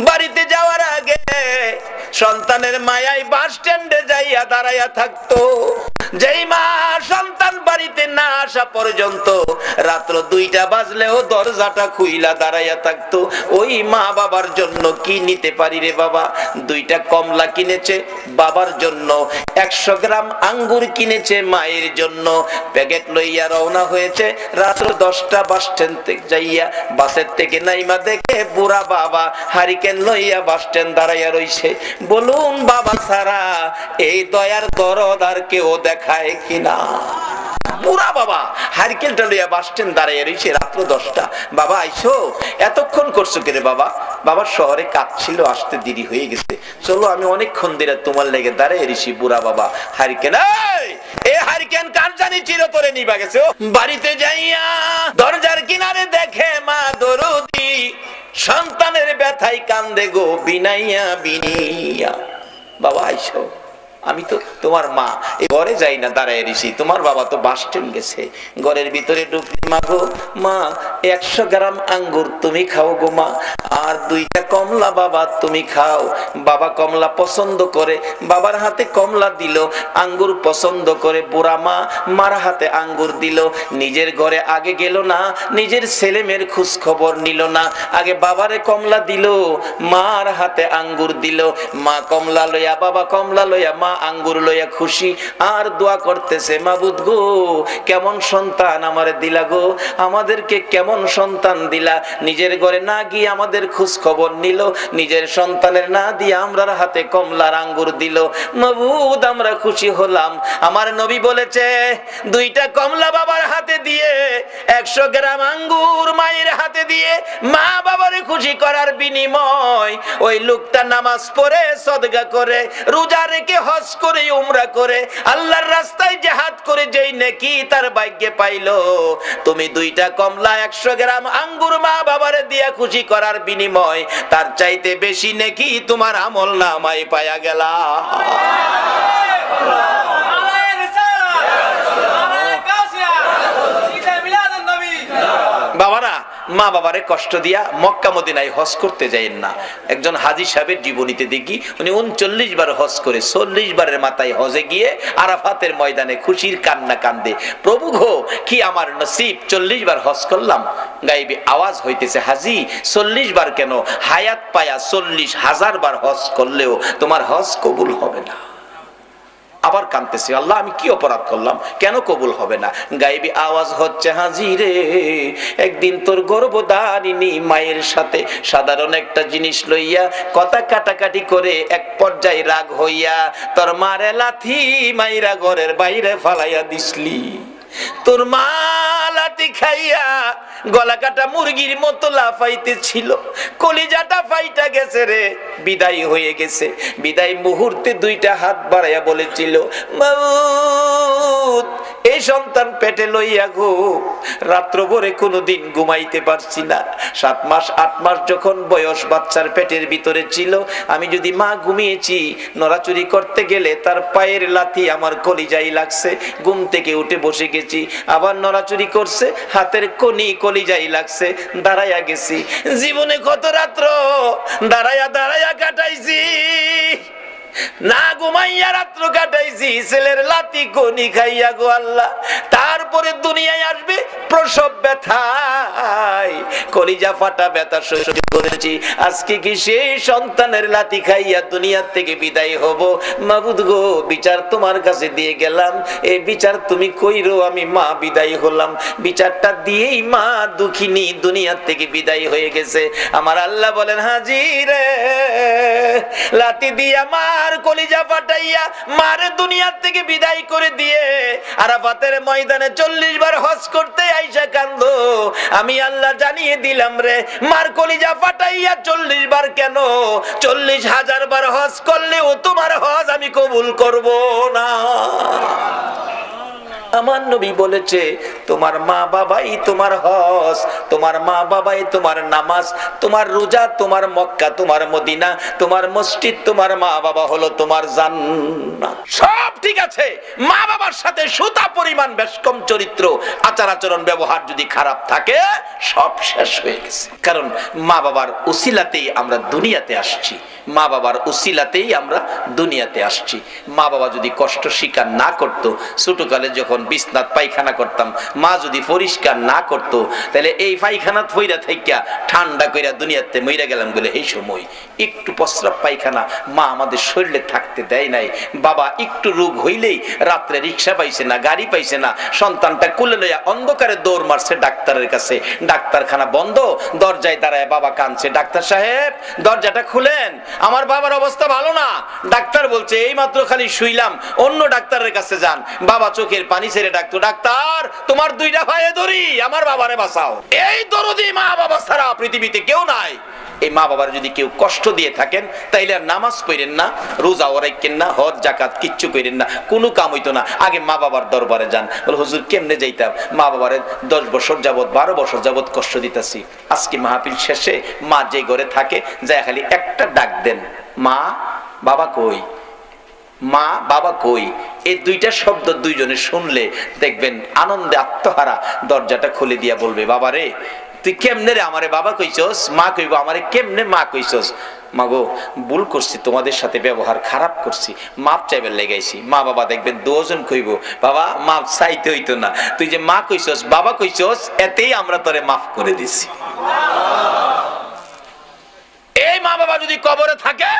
বাড়িতে যাওয়ার আগে সন্তানের মায়ায় বাস স্ট্যান্ডে যাইয়া দাঁড়াইয়া থাকতো। যেই মা সন্তান বাড়িতে না আসা পর্যন্ত রাত্র 2টা বাজলেও দরজাটা খুইলা দাঁড়াইয়া থাকতো। ওই মা বাবার জন্য কি নিতে পারি রে বাবা? 2টা কমলা কিনেছে বাবার জন্য, 100 গ্রাম আঙ্গুর কিনেছে মায়ের জন্য। প্যাকেট লইয়া রওনা হয়েছে। রাত্র 10টা বাস স্ট্যান্ড থেকে যাইয়া বাসের থেকে নাইমা দেখে বুড়া বাবা হারিকেন লইয়া বাস স্ট্যান্ড দাঁড়াইয়া রইছে। বলুন বাবা ছাড়া এই দয়ার দরদ আর কেউ দেখায় কিনা? বুড়া বাবা হারিকেনটা লইয়া বাস স্ট্যান্ড দাঁড়াইয়া রইছে। রাত্র 10টা। বাবা আইসো, এতক্ষণ করছো কে রে বাবা? বাবা শহরে কাজ ছিল, আসতে দেরি হয়ে গেছে। চলো আমি অনেকক্ষণ ধরে তোমার লেগে দাঁড়াইয়া রইছি। বুড়া বাবা হারিকেন, এই হারিকেন কার জানি চিরতরে নিবা গেছে। বাড়িতে যাইয়া দরজার কিনারে দেখে মা দরদি সন্তানের ব্যথায় কান্দে গো বিনাইয়া বিনিয়া। বাবা আইসো, আমি তো তোমার মা, এই ঘরে যাই না দাঁড়ায় রইছি। তোমার বাবা তো বাস স্ট্যান্ড গেছে। ঘরের ভিতরে ঢুকলি মা গো, মা 100 গ্রাম আঙ্গুর তুমি খাও গো মা, আর 2টা কমলা বাবা তুমি খাও। বাবা কমলা পছন্দ করে, বাবার হাতে কমলা দিল। আঙ্গুর পছন্দ করে বুড়া মা মার হাতে আঙ্গুর দিল। নিজের ঘরে আগে গেল না, নিজের ছেলে মেয়ের খোঁজ খবর নিল না। আগে বাবারে কমলা দিল, মার হাতে আঙ্গুর দিল। মা কমলা লইয়া, বাবা কমলা লইয়া, মা আঙ্গুর লইয়া খুশি আর দোয়া করতেছে, মাবুদ গো কেমন সন্তান আমারে দিলা গো, আমাদেরকে কেমন সন্তান দিলা। নিজের ঘরে না গিয়ে আমাদের খোঁজ খবর নিল, নিজের সন্তানের না দিয়ে আমরার হাতে কমলার আঙ্গুর দিল। মাবুদ আমরা খুশি হলাম। আমার নবী বলেছে 2টা কমলা বাবার হাতে দিয়ে 100 গ্রাম আঙ্গুর মায়ের হাতে দিয়ে মা বাবারে খুশি করার বিনিময় ওই লোকটা নামাজ পড়ে, সদকা করে, রোজা রেখে, হজ করে, উমরা করে, আল্লাহর রাস্তায় জিহাদ করে যেই নেকি তার ভাগ্যে পাইলো, তুমি 2টা কমলা 100 গ্রাম আঙ্গুর মা বাবারে দিয়া খুশি করার বিনিময় তার চাইতে বেশি নেকি তোমার আমল নামায় পায়া গেলা। বাবারা মা বাবারে কষ্ট দিয়া মক্কা মদিনায় হজ করতে যাইেন না। একজন হাজী সাহেবের জীবনীতে দেখি উনি 39 বার হজ করে 40 বারের মাথায় হজে গিয়ে আরাফাতের ময়দানে খুশির কান্না কান্দে, প্রভু গো কি আমার নসিব, 40 বার হজ করলাম। গায়েবে আওয়াজ হইতেছে, হাজী 40 বার কেন, হায়াত পায়া 40,000 বার হজ করলেও তোমার হজ কবুল হবে না। আবার কাঁদতেছে, আল্লাহ আমি কি অপরাধ করলাম, কেন কবুল হবে না? গায়েবী আওয়াজ হচ্ছে, হাজী রে একদিন তোর গর্ভধারিণী মায়ের সাথে সাধারণ একটা জিনিস লইয়া কথা কাটাকাটি করে এক পর্যায়ে রাগ হইয়া তোর মারে লাথি মাইরা ঘরের বাইরে ফালাইয়া দিসলি। তোর মা লাথি খাইয়া গলা কাটা মুরগির মতো লাফাইতে ছিল, কলিজাটা ফাইটা গেছে রে, বিদায় হয়ে গেছে। বিদায় মুহূর্তে 2টা হাত বাড়াইয়া বলেছিল, মাবুদ এই সন্তান পেটে লইয়া গো রাত্র ভরে কোনোদিন ঘুমাইতে পারছি না। 7 মাস 8 মাস যখন বয়স বাচ্চার পেটের ভিতরে ছিল, আমি যদি মা ঘুমিয়েছি নড়াচুরি করতে গেলে তার পায়ের লাথি আমার কলিজায় লাগছে, ঘুম থেকে উঠে বসে গেছি, আবার নড়াচুরি করছে, হাতের কনি কলিজায় লাগছে, দাঁড়াইয়া গেছি। জীবনে কত রাত্র দাঁড়াইয়া দাঁড়াইয়া কাটাইছি, না ঘুমাইয়া রাত্র কাটাইছি, ছেলের লাথি কনি খাইয়া গো আল্লাহ। তারপরে দুনিয়ায় আসবে প্রসব ব্যথায় কলিজা ফাটা ব্যথা সহ্য করেছি, আজকে কি সেই সন্তানের লাথি খাইয়া দুনিয়ার থেকে বিদায় হব? মাবুদ গো বিচার তোমার কাছে দিয়ে গেলাম, এই বিচার তুমি কইরো, আমি মা বিদায় হলাম। বিচারটা দিয়েই মা দুঃখিনী দুনিয়ার থেকে বিদায় হয়ে গেছে। আমার আল্লাহ বলেন, হাজী রে লাথি দিয়া মার কলিজা ফাটাইয়া মারে দুনিয়ার থেকে বিদায় করে দিয়ে আরাফাতের ময়দানে 40 বার হজ করতে আইসা কান্দো, আমি আল্লাহ জানিয়ে দিলাম রে, মার কলিজা ফাটাইয়া 40 বার কেন, 40,000 বার হজ করলেও তোমার হজ আমি কবুল করব না। আমার নবী বলেছে তোমার মা বাবাই তোমার হজ, তোমার মা বাবাই তোমার নামাজ, তোমার রোজা, তোমার মক্কা, তোমার মদিনা, তোমার মসজিদ, তোমার মা বাবা হলো তোমার জান্নাত। সব ঠিক আছে, মা বাবার সাথে সুতা পরিমাণ বেশকম চরিত্র আচার আচরণ ব্যবহার যদি খারাপ থাকে সব শেষ হয়ে গেছে। কারণ মা বাবার উসিলাতেই আমরা দুনিয়াতে আসছি, মা বাবার উসিলাতেই আমরা দুনিয়াতে আসছি। মা বাবা যদি কষ্ট স্বীকার না করতো, ছোটকালে যখন বিছনাত পায়খানা করতাম মা যদি পরিষ্কার না করতো, তাহলে এই পায়খানাত ফইরা থাইকা ঠান্ডা কইরা দুনিয়াতে মইরা গেলাম বলে এই সময় একটু প্রস্রাব পায়খানা মা আমাদের শরীরে থাকতে দেয় নাই। বাবা একটু রোগ হইলেই রাত্রে রিক্সা পাইছে না, গাড়ি পাইছে না, সন্তানটা কোলে লইয়া অন্ধকারে দৌড় মারছে ডাক্তারের কাছে। ডাক্তারখানা বন্ধ, দরজায় দাঁড়ায় বাবা কাঁদছে, ডাক্তার সাহেব দরজাটা খুলেন, আমার বাবার অবস্থা ভালো না। ডাক্তার বলছে এই মাত্র খালি শুইলাম, অন্য ডাক্তারের কাছে যান। বাবা চোখের পানি ছেড়ে ডাকতো, ডাক্তার তোমার দুইটা ভাইয়ে ধরি, আমার বাবারে বাঁচাও। এই দরদি মা বাবা ছাড়া পৃথিবীতে কেউ নাই। এই মা বাবার যদি কেউ কষ্ট দিয়ে থাকেন তাইলে আর নামাজ পড়েন না, রোজা রাখেন না, হজ জাকাত কিচ্ছু করেন না, কোনো কাম হইতো না। আগে মা বাবার দরবারে যান, বলে হুজুর কেমনে যাইতাম, মা বাবারে 10 বছর যাবত 12 বছর যাবত কষ্ট দিতেছি। আজকে মাহফিল শেষে মা যে ঘরে থাকে যায় খালি একটা ডাক দেন, মা বাবা কই, মা বাবা কই। এই দুইটা শব্দ দুইজনে শুনলে দেখবেন আনন্দে আত্মহারা দরজাটা খুলে দিয়া বলবে, বাবা রে তুই কেমনে রে আমারে বাবা কইছস, মা কইব আমারে কেমনে মা কইছস। মাগো ভুল করছি, তোমাদের সাথে ব্যবহার খারাপ করছি, মাপ চাইবার লেগাইছি। মা বাবা দেখবেন দুজন কইব, বাবা মাপ চাইতে হইতো না, তুই যে মা কইছস বাবা কইছস এতেই আমরা তোরে মাফ করে দিছি। এই মা বাবা যদি কবরে থাকে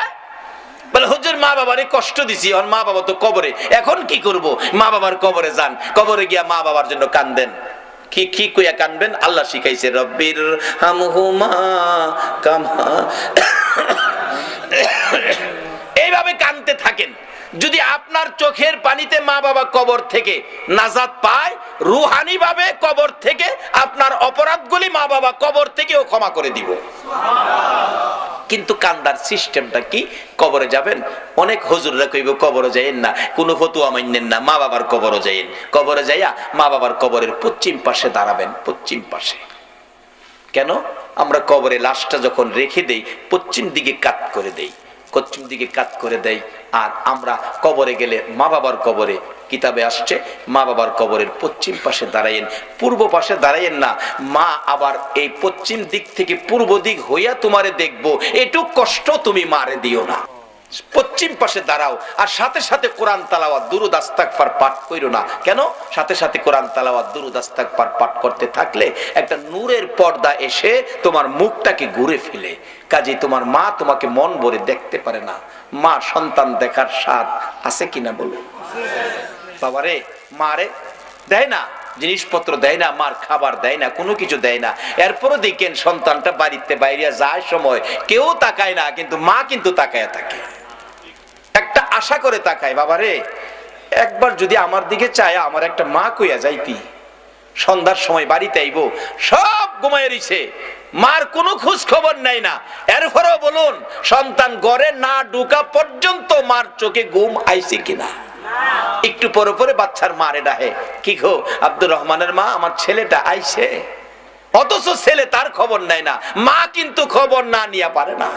বলে হুজুর মা বাবারে কষ্ট দিছি, আর মা বাবা তো কবরে, এখন কি করব? মা বাবার কবরে যান, কবরে গিয়া মা বাবার জন্য কান্দেন। কি কি কইয়া কানবেন? আল্লাহ শিখাইছে রব্বির হামহুমা কামা, এইভাবে কানতে থাকেন। যদি আপনার চোখের পানিতে মা বাবা কবর থেকে নাজাত পায়, রুহানি ভাবে কবর থেকে আপনার অপরাধগুলি মা বাবা কবর থেকেও ক্ষমা করে দিব। কিন্তু কান্দার সিস্টেমটা কি? কবরে যাবেন, অনেক হুজুররা কইব কবরে যাইেন না, কোনো ফতুয়া মানেন না, মা বাবার কবরে যাইেন। কবরে যাইয়া মা বাবার কবরের পশ্চিম পাশে দাঁড়াবেন। পশ্চিম পাশে কেন? আমরা কবরে লাশটা যখন রেখে দেই পশ্চিম দিকে কাত করে দেই, পশ্চিম দিকে কাত করে দেই। আর আমরা কবরে গেলে মা বাবার কবরে কিতাবে আসছে মা বাবার কবরের পশ্চিম পাশে দাঁড়াইয়েন, পূর্ব পাশে দাঁড়াইয়েন না। মা আবার এই পশ্চিম দিক থেকে পূর্ব দিক হইয়া তোমারে দেখবো, এটুক কষ্ট তুমি মারে দিও না। পশ্চিম পাশে দাঁড়াও, আর সাথে সাথে কোরআন তালাওয়াত দুরূদ ইস্তিগফার পাঠ কইরো না। কেন? সাথে সাথে কোরআন তালাওয়াত দুরূদ ইস্তিগফার পাঠ করতে থাকলে একটা নূরের পর্দা এসে তোমার মুখটাকে ঘুরে ফেলে। কাজে তোমার মা তোমাকে মন ভরে দেখতে পারে না। মা সন্তান দেখার স্বাদ আছে কিনা বলো? বাবারে মারে দেয় না, জিনিসপত্র দেয় না, মার খাবার দেয় না, কোনো কিছু দেয় না। এরপরও দেখেন সন্তানটা বাড়িতে বাইরে যায় সময় কেউ তাকায় না, কিন্তু মা কিন্তু তাকায় থাকে, একটা আশা করে তাকায়। বাবারে একবার যদি আমার দিকে চায় আমার একটা মা কইয়া যাইতি। সন্ধ্যার সময় বাড়িতে আইব, সব ঘুমায় রইছে, মার কোনো খোঁজ খবর নাই না। এরপরেও বলুন সন্তান ঘরে না ঢুকা পর্যন্ত মার চোখে ঘুম আইছে কিনা? একটু পরে পরে বাচ্চার মারে ডাহে, কি গো আব্দুর রহমানের মা আমার ছেলেটা আইছে, অথচ ছেলে তার খবর নাই না। মা কিন্তু খবর না নিয়ে পারে না।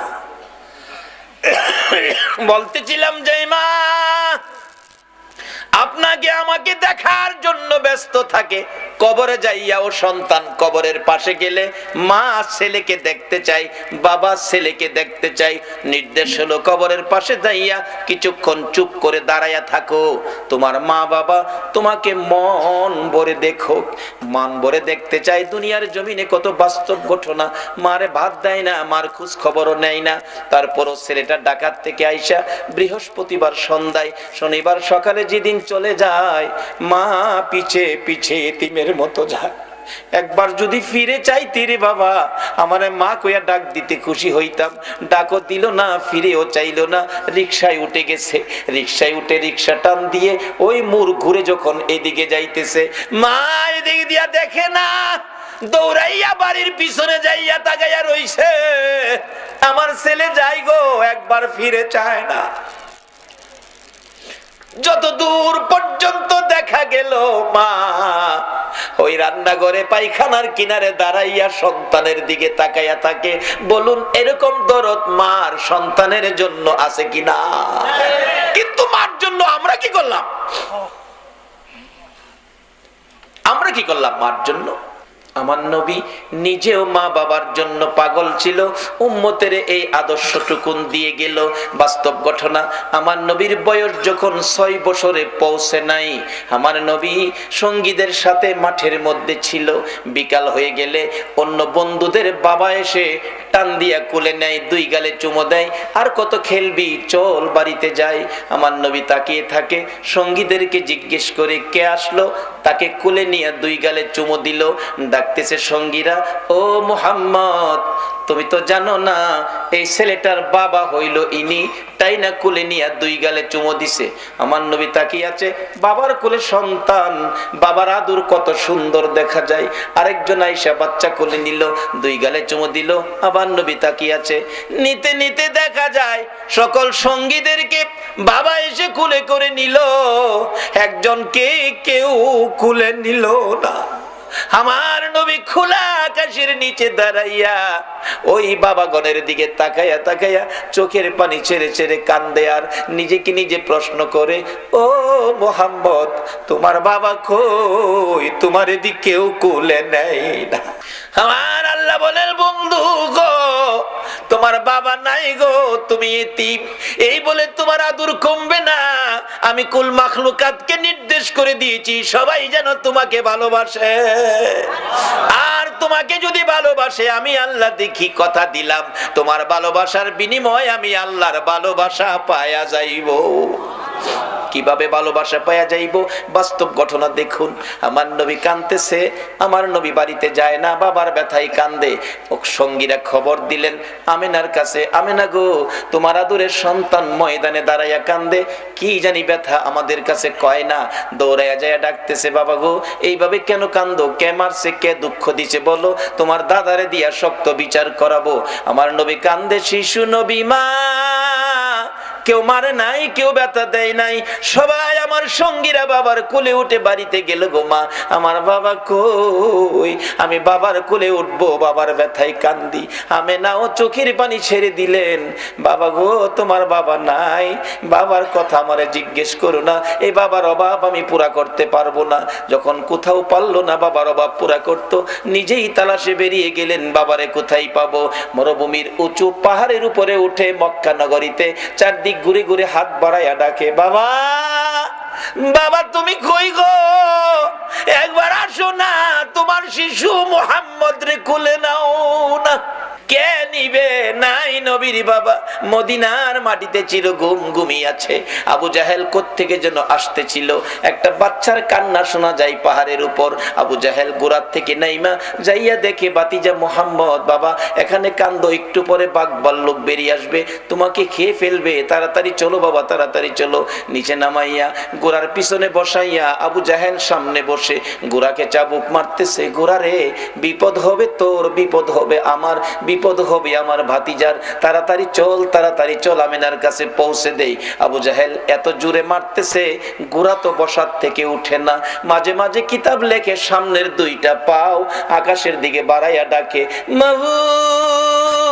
বলতেছিলাম যে মা আপনাকে আমাকে দেখার জন্য ব্যস্ত থাকে, কবরে যাইয়া ও সন্তান কবরের পাশে গেলে মা ছেলেকে দেখতে চাই, বাবা ছেলেকে দেখতে চাই। নির্দেশ হলো কবরের পাশে যাইয়া কিছুক্ষণ চুপ করে দাঁড়াইয়া থাকো। তোমার মা বাবা তোমাকে মন ভরে দেখো, মন ভরে দেখতে চাই। দুনিয়ার জমিনে কত বাস্তব ঘটনা, মারে ভাত দেয় না, মার খোঁজ খবরও নেয় না। তারপরও ছেলেটা ডাকাত থেকে আইসা বৃহস্পতিবার সন্ধ্যায় শনিবার সকালে যেদিন চলে যায়, মা পিছে পিছে এতিমের মতো যায়। একবার যদি ফিরে চাইতি রে বাবা, আমারে মা কইয়া ডাক দিতে খুশি হইতাম। ডাকও দিল না, ফিরেও চাইলো না, রিকশায় উঠে গেছে। রিকশায় উঠে রিকশা টান দিয়ে ওই মোড় ঘুরে যখন এদিকে যাইতেছে, মা এদিকে দিয়া দেখে না, দৌড়াইয়া বাড়ির পিছনে যাইয়া তাকাইয়া রইছে। আমার ছেলে যাই গো, একবার ফিরে চায় না। যত দূর পর্যন্ত দেখা গেল মা ওই রান্নাঘরে পায়খানার কিনারে দাঁড়াইয়া সন্তানের দিকে তাকাইয়া থাকে। বলুন এরকম দরদ মার সন্তানের জন্য আছে কিনা? কিন্তু মার জন্য আমরা কি করলাম? আমরা কি করলাম মার জন্য? আমার নবী নিজেও মা বাবার জন্য পাগল ছিল, উম্মতের এই আদর্শটুকুন দিয়ে গেল। বাস্তব ঘটনা, আমার নবীর বয়স যখন 6 বছরে পৌঁছে নাই, আমার নবী সঙ্গীদের সাথে মাঠের মধ্যে ছিল। বিকাল হয়ে গেলে অন্য বন্ধুদের বাবা এসে টান দিয়া কোলে নেয়, 2 গালে চুমো দেয়, আর কত খেলবি, চল বাড়িতে যাই। আমার নবী তাকিয়ে থাকে, সঙ্গীদেরকে জিজ্ঞেস করে কে আসলো, তাকে কোলে নিয়ে 2 গালে চুমো দিল। ডাকতেছে সঙ্গীরা, ও মুহাম্মদ তুমি তো জানো না এই ছেলেটার বাবা হইল ইনি, তাই না কোলে নিয়ে 2 গালে চুমো দিছে। আমার নবী তাকিয়ে আছে, বাবার কোলে সন্তান, বাবার আদর কত সুন্দর দেখা যায়। আরেকজন আয়েশা বাচ্চা কোলে নিল, 2 গালে চুমো দিল। আবার নবী তাকিয়ে আছে, নিতে নিতে দেখা যায় সকল সঙ্গীদেরকে বাবা এসে কোলে করে নিল, একজনকে কেউ কোলে নিল না। আমার নবী খোলা আকাশের নিচে দাঁড়াইয়া ওই বাবাগণের দিকে তাকাইয়া তাকাইয়া চোখের পানি ছেড়ে ছেড়ে কান্দে, আর নিজেকে নিজে প্রশ্ন করে, ও মুহাম্মদ তোমার বাবা কই, তোমার এদিকে কেউ কোলে নেয় না। আমার আল্লাহ বলেন, বন্ধু গো তোমার বাবা নাই গো, তুমি এতিম। এই বলে তোমার আদর কমবে না। আমি কুল মাখলুকাতকে নির্দেশ করে দিয়েছি সবাই যেন তোমাকে ভালোবাসে, আর তোমাকে যদি ভালোবাসে আমি আল্লাহ দেখি, কথা দিলাম তোমার ভালোবাসার বিনিময়ে আমি আল্লাহর ভালোবাসা পায়া যাইব। কিভাবে ভালোবাসা পাওয়া যাইব? বাস্তব ঘটনা দেখুন। আমার নবী কাঁদতেছে, আমার নবী বাড়িতে যায় না, বাবার ব্যথায় কান্দে। সঙ্গীরা খবর দিলেন আমেনার কাছে, আমেনা গো তোমার আদরের সন্তান ময়দানে দাঁড়াইয়া কান্দে, কি জানি ব্যথা আমাদের কাছে কয় না। দৌড়াইয়া যায় ডাকতেছে, বাবা গো এইভাবে কেন কান্দো, কে মারছে, কে দুঃখ দিছে বলো, তোমার দাদারে দিয়া শক্ত বিচার করাবো। আমার নবী কান্দে, শিশু নবী মা, কেউ মারে নাই, কেউ ব্যথা দেয় নাই, সবাই আমার সঙ্গীরা বাবার কোলে উঠে বাড়িতে গেল গো মা, আমার বাবা কই, আমি বাবার কোলে উঠবো, বাবার ব্যথায় কান্দি। আমেনাও চোখের পানি ছেড়ে দিলেন, বাবা গো তোমার বাবা নাই, বাবার কথা আমারে জিজ্ঞেস করো না, এই বাবার অভাব আমি পুরা করতে পারবো না। যখন কোথাও পারলো না বাবার অভাব পুরা করতো, নিজেই তালাশে বেরিয়ে গেলেন, বাবারে কোথায় পাবো। মরুভূমির উঁচু পাহাড়ের উপরে উঠে মক্কা নগরীতে চারদিক ঘুরে ঘুরে হাত বাড়াইয়া ডাকে, বাবা বাবা তুমি কই গো, একবার আসো না, তোমার শিশু মুহাম্মদ রে কোলে নাও না। কে নিবে? নাই নবীর বাবা মদিনার মাটিতে চির ঘুমিয়ে আছে। আবু জাহেল কোত্থেকে যেন আসতেছিল, একটা বাচ্চার কান্না শোনা যায় পাহাড়ের উপর। আবু জাহেল গোড়ার থেকে নাইমা যাইয়া দেখে বাতিজা মুহাম্মদ, বাবা এখানে কান্দো, একটু পরে বাঘ ভাল্লুক বেরিয়ে আসবে, তোমাকে খেয়ে ফেলবে, তাড়াতাড়ি চলো বাবা, তাড়াতাড়ি চলো। নিচে নামাইয়া গোড়ার পিছনে বসাইয়া আবু জাহেল সামনে বসে গোড়াকে চাবুক মারতেছে, গোড়া রে বিপদ হবে তোর, বিপদ হবে আমার, বিপদ হবে আমার ভাতিজার, তাড়াতাড়ি চল, তাড়াতাড়ি চল, আমিনার কাছে পৌঁছে দেই। আবু জাহেল এত জোরে মারতেছে, গোড়া তো বসার থেকে উঠে না। মাঝে মাঝে কিতাব লেখে সামনের 2টা পাও আকাশের দিকে বাড়াইয়া ডাকে, মাবুদ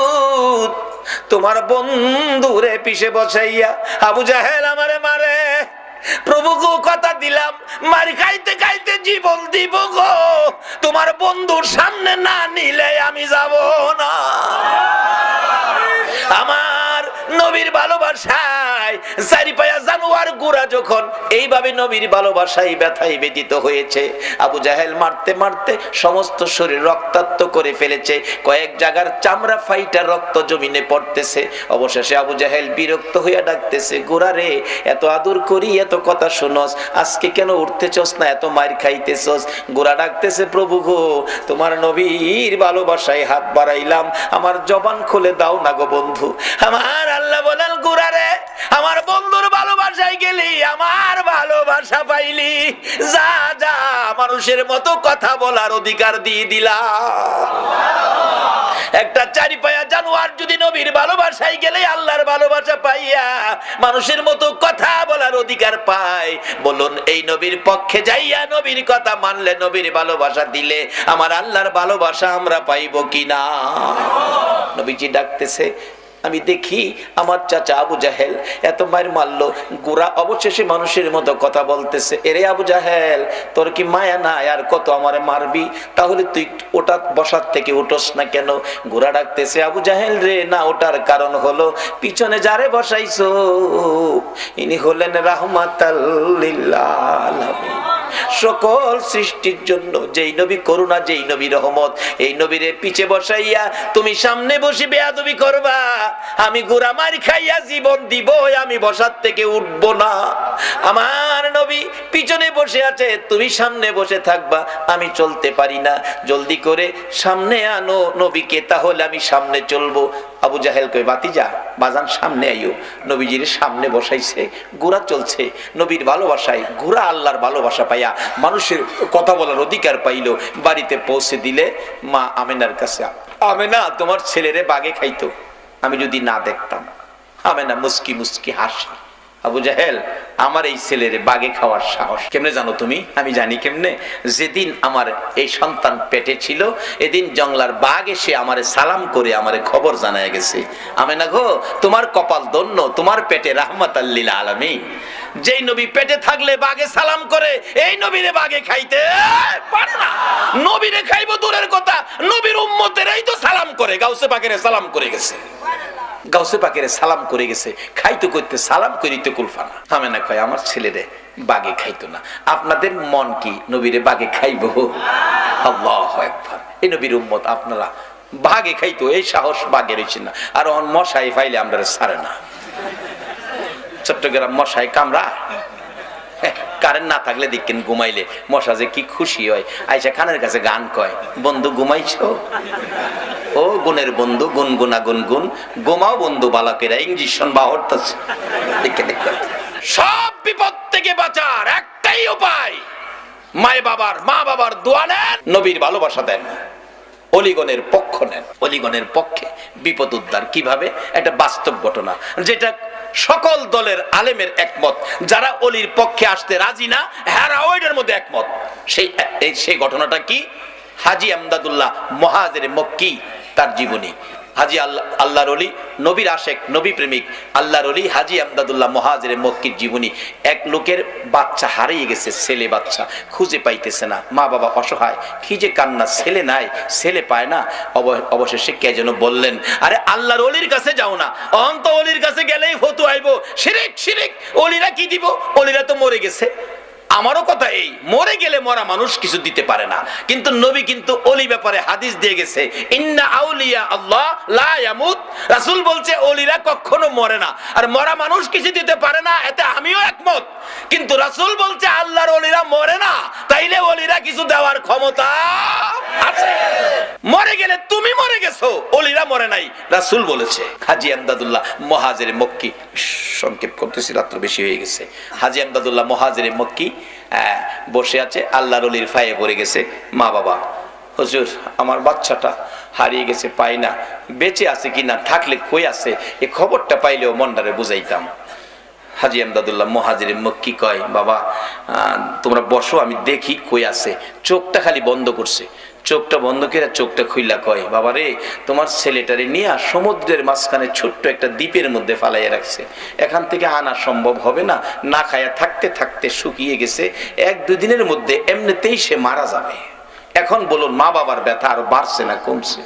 তোমার বন্ধুরে পিছে বসাইয়া আবু জাহেল আমারে মারে, প্রভু গো কথা দিলাম মারি খাইতে খাইতে জীবন দিব গো, তোমার বন্ধুর সামনে না নিলে আমি যাব না। আমার নবীর ভালোবাসায় চারি পায়া জানোয়ার গোড়া যখন এইভাবে নবীর ভালোবাসায় ব্যথায় ব্যতীত হয়েছে, আবু জাহেল মারতে মারতে সমস্ত শরীর রক্তাক্ত করে ফেলেছে, কয়েক জায়গার চামড়া ফাইটা রক্ত জমিনে পড়তেছে। অবশেষে আবু জাহেল বিরক্ত হইয়া ডাকতেছে, গোড়া রে এত আদর করি, এত কথা শুনস, আজকে কেন উঠতেছস না, এত মার খাইতেছস? গোড়া ডাকতেছে, প্রভু গো তোমার নবীর ভালোবাসায় হাত বাড়াইলাম, আমার জবান খুলে দাও না গো বন্ধু। আমার আল্লাহ বলেন, গোড়া রে আমার বন্ধুর ভালোবাসা বাসায় গেলি আমার ভালোবাসা পাইলি, যা যা মানুষের মতো কথা বলার অধিকার দিয়ে দিলাম। একটা চারি পায়া জানোয়ার যদি নবীর ভালোবাসায় গেলে আল্লাহর ভালোবাসা পাইয়া মানুষের মতো কথা বলার অধিকার পায়, বলুন এই নবীর পক্ষে যাইয়া নবীর কথা মানলে, নবীর ভালোবাসা দিলে আমার আল্লাহর ভালোবাসা আমরা পাইব কিনা? নবীজি ডাকতেছে, আমি দেখি আমার চাচা আবু জাহেল এত মায়ের মারলো, গোরা অবশেষে মানুষের মতো কথা বলতেছে। এরে আবু জাহেল, তোর কি মায়া নাই আর কত আমারে মারবি? তাহলে তুই ওটা বসার থেকে উঠোস না কেন? গোরা ডাকতেছে, আবু জাহেল রে, না ওটার কারণ হলো পিছনে যারে বসাইছো ইনি হলেন রাহমাতাল লিল আলামিন, সকল সৃষ্টির জন্য। যেই নবী করুণা, যেই নবী রহমত, এই নবীরে পিছে বসাইয়া তুমি সামনে বসে বেয়াদবি করবা, আমি গোরা মার খাইয়া জীবন দিব, আমি বসার থেকে উঠব না। আমার নবী পিছনে বসে আছে, তুমি সামনে বসে থাকবা, আমি চলতে পারি না, জলদি করে সামনে আনো নবীকে, তাহলে আমি সামনে চলবো। আবু জাহেল কই, বাতিজা বাজান সামনে আইও। নবীজির সামনে বসাইছে, গোরা চলছে নবীর ভালোবাসায়, গোরা আল্লাহর ভালোবাসা পাইয়া মানুষের কথা বলার অধিকার পাইল। বাড়িতে পৌঁছে দিলে মা আমেনার কাছে, আমেনা তোমার ছেলেরে বাগে খাইতো, আমি যদি না দেখতাম। আমেনা মুস্কি মুস্কি হাসি, আবু জাহেল আমার এই ছেলের বাগে খাওয়ার সাহস কেমনে জানো তুমি? আমি জানি কেমনে, যেদিন আমার এই সন্তান পেটে ছিল এদিন জঙ্গলার বাঘ এসে আমারে সালাম করে আমারে খবর জানায় গেছে। আমেনা গো, তোমার কপাল ধন্য, তোমার পেটে রাহমাতাল লিল আলামিন। যেই নবী পেটে থাকলে বাঘে সালাম করে, এই নবীরে বাঘে খাইতে পারে না। নবীরে খাইবো দূরের কথা, নবীর উম্মতেরাই তো সালাম করে, গাউসে পাকেরে সালাম করে গেছে, গাউসে পাকের সালাম করে গেছে, খাইতো করতে সালাম করিতে কুলফানা। আমেনা কয়, আমার ছেলেরে বাগে খাইতো না। আপনাদের মন কি নবীরে বাগে খাইবো? আল্লাহু আকবার। এই নবীর উম্মত আপনারা বাগে খাইতো, এই সাহস বাগে রয়েছে না। আর মশাই ফাইলে আমরা ছাড়ে না। চট্টগ্রাম মশাই কামড়া, কারেন্ট না থাকলে দেখেন ঘুমাইলে মশা যে কি খুশি হয়, আইসা খানের কাছে গান কয়, বন্ধু ঘুমাইছো? ও গুণের বন্ধু, গুনগুনা গুনগুন, গোমাও বন্ধু বালকেরা ইঞ্জেকশন বা হরতাছে। সব বিপদ থেকে বাঁচার একটাই উপায়, মা বাবার দোয়া নেন, নবীর ভালোবাসা দেন, অলিগণের পক্ষ নেন। অলিগণের পক্ষে বিপদ উদ্ধার কিভাবে? একটা বাস্তব ঘটনা, যেটা সকল দলের আলেমের একমত, যারা অলির পক্ষে আসতে রাজি না হেরা ওইটার মধ্যে একমত। সেই ঘটনাটা কি? হাজী আমদাদুল্লাহ মুহাজিরে মক্কি, তার জীবনী। হাজী আল্লাহর ওলি, নবীর আশেক, নবী প্রেমিক আল্লাহর ওলি হাজী আমদাদুল্লাহ মুহাজিরে মক্কির জীবনী। এক লোকের বাচ্চা হারিয়ে গেছে, ছেলে বাচ্চা খুঁজে পাইতেছে না, মা বাবা অসহায়, কি যে কান্না, ছেলে নাই, ছেলে পায় না। অবশেষে কে যেন বললেন, আরে আল্লাহর ওলির কাছে যাও না, অন্ত ওলির কাছে গেলেই ফতু আইবো, শিরিক শিরিক, ওলিরা কি দিব, ওলিরা তো মরে গেছে। আমারও কথা এই, মরে গেলে মরা মানুষ কিছু দিতে পারে না, কিন্তু নবী কিন্তু ওলি ব্যাপারে হাদিস দিয়ে গেছে, ইন্না আউলিয়া আল্লাহ লা ইয়ামুত। রাসূল বলছে ওলিরা কখনো মরে না, আর মরা মানুষ কিছু দিতে পারে না, এতে আমিও একমত। কিন্তু রাসূল বলছে আল্লাহর ওলিরা মরে না, তাইলে ওলিরা কিছু দেওয়ার ক্ষমতা আছে। মরে গেলে তুমি মরে গেছো, ওলিরা মরে নাই, রাসূল বলেছে। হাজী আমদাদুল্লাহ মুহাজিরে মক্কি, সংক্ষেপ করতেছি রাত্র বেশি হয়ে গেছে। হাজী আমদাদুল্লাহ মুহাজিরে মক্কি বসে আছে, আল্লাহর ওলির ফায়ে পড়ে গেছে। মা বাবা, হুজুর আমার বাচ্চাটা হারিয়ে গেছে, পাই না, বেঁচে আছে কিনা, থাকলে কই আছে, এই খবরটা পাইলেও মনটারে বুঝাইতাম। হাজী আমদাদুল্লাহ মুহাজিরে মক্কি কয়, বাবা তোমরা বসো, আমি দেখি কই আছে। চোখটা খালি বন্ধ করছে, চোখটা বন্ধ করে চোখটা খুইলা কয়, বাবা রে, তোমার ছেলেটারে নিয়ে সমুদ্রের মাঝখানে ছোট্ট একটা দ্বীপের মধ্যে ফালাইয়া রাখছে, এখান থেকে আনা সম্ভব হবে না, না খায়া থাকতে থাকতে শুকিয়ে গেছে, 1-2 দিনের মধ্যে এমনিতেই সে মারা যাবে। এখন বলুন মা বাবার ব্যথা আরো বাড়ছে না কমছে?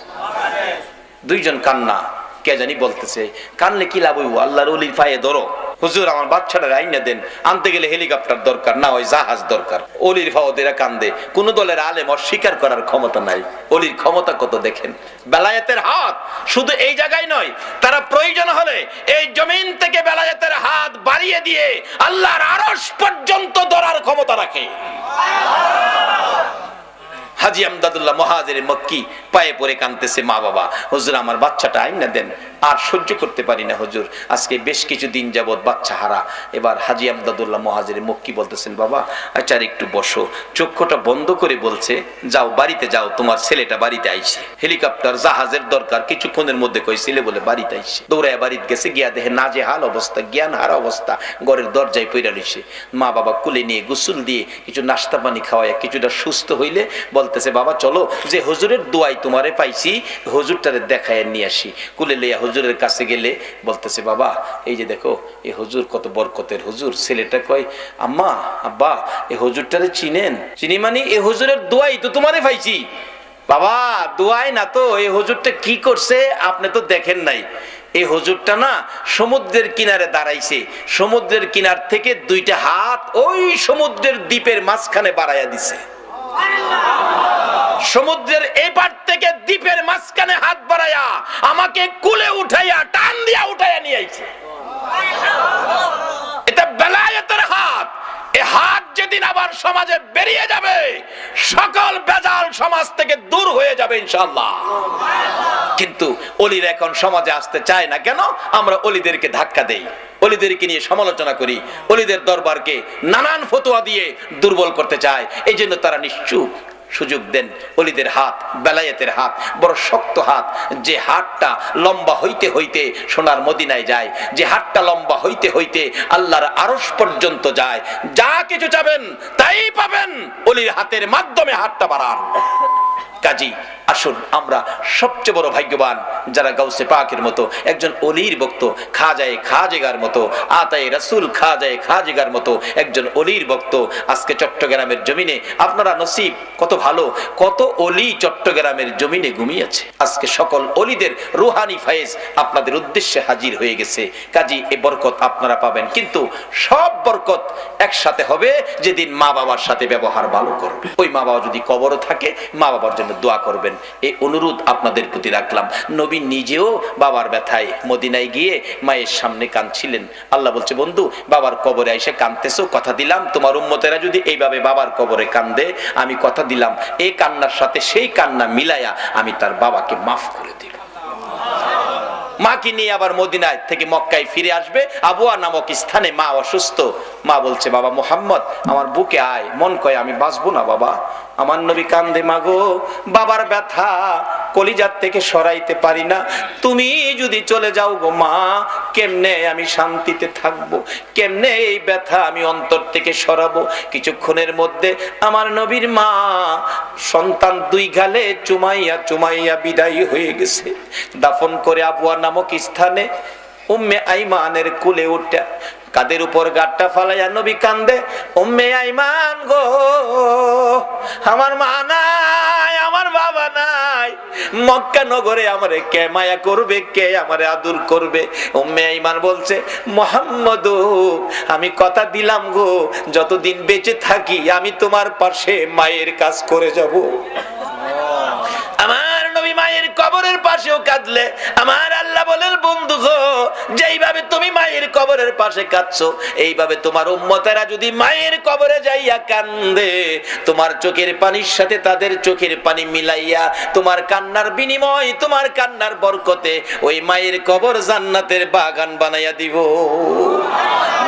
দুইজন কান্না, কে জানি বলতেছে, কানলে কি লাভ হইব, আল্লাহর ওলির পায়ে ধরো, হুজুর আমার বাচ্চাটা আইনা দেন, আনতে গেলে হেলিকপ্টার দরকার, না ওই জাহাজ দরকার। অলির ফাওদেরা কান্দে, কোন দলের আলেম অস্বীকার করার ক্ষমতা নাই। অলির ক্ষমতা কত দেখেন, বেলায়েতের হাত শুধু এই জায়গায় নয়, তারা প্রয়োজন হলে এই জমিন থেকে বেলায়েতের হাত বাড়িয়ে দিয়ে আল্লাহর আরশ পর্যন্ত ধরার ক্ষমতা রাখে। হাজী আমদাদুল্লাহ মুহাজিরে মক্কি পায়ে পড়ে কাঁদতেছে, মা বাবা হুজুর আমার বাচ্চাটা আইনা দেন, আর সহ্য করতে পারি না হুজুর, আজকে বেশ কিছু দিন যাবত বাচ্চা হারা। এবার হাজী আমদাদুল্লাহ মুহাজির মক্কি বলতেছেন, বাবা আচ্ছা একটু বসো। চক্ষুটা বন্ধ করে বলছে, যাও বাড়িতে যাও, তোমার ছেলেটা বাড়িতে আইছে, হেলিকপ্টার জাহাজের দরকার, কিছুক্ষণের মধ্যে কই ছেলে বলে বাড়িতে আইছে। দৌড়ায় বাড়িতে গেছে, গিয়া দেখে নাজেহাল অবস্থা, জ্ঞান হারা অবস্থা, ঘরের দরজায় পইরা রইছে। মা বাবা কুলে নিয়ে গোসল দিয়ে কিছু নাস্তা পানি খাওয়ায় কিছুটা সুস্থ হইলে বলতেছে, বাবা চলো যে হুজুরের দোয়াই তোমারে পাইছি, হুজুরটারে দেখায় নিয়ে আসি। কুলে লইয়া হুজুরের কাছে গেলে বলতেছে, বাবা এই যে দেখো এই হুজুর কত বরকতের হুজুর। ছেলেটা কয়, আম্মা আব্বা এই হুজুরটারে চিনেন? চিনি মানে এই হুজুরের দোয়াই তো তোমারে পাইছি। বাবা দোয়াই না তো, এই হুজুরটা কি করছে আপনি তো দেখেন নাই। এই হুজুরটা না সমুদ্রের কিনারে দাঁড়াইছে, সমুদ্রের কিনার থেকে দুইটা হাত ওই সমুদ্রের দ্বীপের মাঝখানে বাড়াইয়া দিছে। সমুদ্রের এপার থেকে দ্বীপের মাঝখানে হাত বাড়াইয়া আমাকে কুলে উঠাইয়া টান দিয়া উঠাইয়া নিয়ে আইছে। এটা বেলায়েতের হাত। এই হাত যেদিন আবার সমাজে বেরিয়ে যাবে, সকল বেজাল সমাজ থেকে দূর হয়ে যাবে ইনশাআল্লাহ। কিন্তু অলিরা এখন সমাজে আসতে চায় না কেন? আমরা অলিদেরকে ধাক্কা দেই, অলিদেরকে নিয়ে সমালোচনা করি, অলিদের দরবারকে নানান ফতোয়া দিয়ে দুর্বল করতে চায়। এই জন্য তারা নিশ্চুপ সুযোগ দেন। অলিদের হাত বেলায়েতের হাত বড় শক্ত হাত, যে হাতটা লম্বা হইতে হইতে সোনার মদিনায় যায়, যে হাতটা লম্বা হইতে হইতে আল্লাহর আরশ পর্যন্ত যায়। যা কিছু চাবেন তাই পাবেন, অলির হাতের মাধ্যমে হাতটা বাড়ান। কাজী আসুন আমরা সবচেয়ে বড় ভাগ্যবান যারা গাউসে পাকের মতো একজন অলির ভক্ত, খাজায়ে খাজেগার মতো, আতায়ে রাসূল খাজায়ে খাজেগার মতো একজন অলির ভক্ত। আজকে চট্টগ্রামের জমিনে আপনারা নসিব কত ভালো, কত অলি চট্টগ্রামের জমিনে ঘুমিয়েছে। আজকে সকল অলিদের রুহানি ফায়েজ আপনাদের উদ্দেশ্যে হাজির হয়ে গেছে। কাজী এই বরকত আপনারা পাবেন, কিন্তু সব বরকত একসাথে হবে যেদিন মা বাবার সাথে ব্যবহার ভালো করবে। ওই মা বাবা যদি কবরও থাকে, মা বাবার জন্য দোয়া করবেন, এই অনুরোধ আপনাদের প্রতি রাখলাম। নবী নিজেও বাবার ব্যথায় মদিনায় গিয়ে মায়ের সামনে কাঁদছিলেন। আল্লাহ বলছে, বন্ধু বাবার কবরে এসে কাঁদতেছো, কথা দিলাম তোমার উম্মতেরা যদি এইভাবে বাবার কবরে কান্দে, আমি কথা দিলাম এই কান্নার সাথে সেই কান্না মিলায়া আমি তার বাবাকে মাফ করে দিব। মাকে নিয়ে আবার মদিনায় থেকে মক্কায় ফিরে আসবে। আবুয়া নামক স্থানে মা অসুস্থ। মা বলছে, বাবা মুহাম্মদ আমার বুকে আয়। মন কয় আমি বাঁচবো না বাবা। আমার নবী কান্দে, মাগো বাবার ব্যথা কলিজার থেকে সরাইতে পারি না, তুমি যদি চলে যাও গো মা, কেমনে আমি শান্তিতে থাকবো, কেমনে এই ব্যথা আমি অন্তর থেকে সরাবো। কিছুক্ষণের মধ্যে আমার নবীর মা সন্তান দুই গালে চুমাইয়া চুমাইয়া বিদায়ী হয়ে গেছে। দাফন করে আবুয়া নামক স্থানে উম্মে আইমানের কুলে উঠা কাদের উপর গাট্টা ফালাইয়া নবী কান্দে, উম্মে আইমান গো আমার মা নাই, আমার বাবা নাই, মক্কা নগরে আমারে কে মায়া করবে, কে আমারে আদর করবে। উম্মে আইমান বলছে, মুহাম্মদ আমি কথা দিলাম গো, যতদিন বেঁচে থাকি আমি তোমার পাশে মায়ের কাজ করে যাব। আমার নবী মায়ের কবরের পাশেও কাঁদলে আমার আল্লাহ বলেন, বন্ধু গো যেইভাবে তুমি মায়ের কবরের পাশে কাঁদছো, এইভাবে তোমার উম্মতেরা যদি মায়ের কবরে যাইয়া কান্দে, তোমার চোখের পানির সাথে তাদের চোখের পানি মিলাইয়া তোমার কান্নার বিনিময়, তোমার কান্নার বরকতে ওই মায়ের কবর জান্নাতের বাগান বানাইয়া দিব।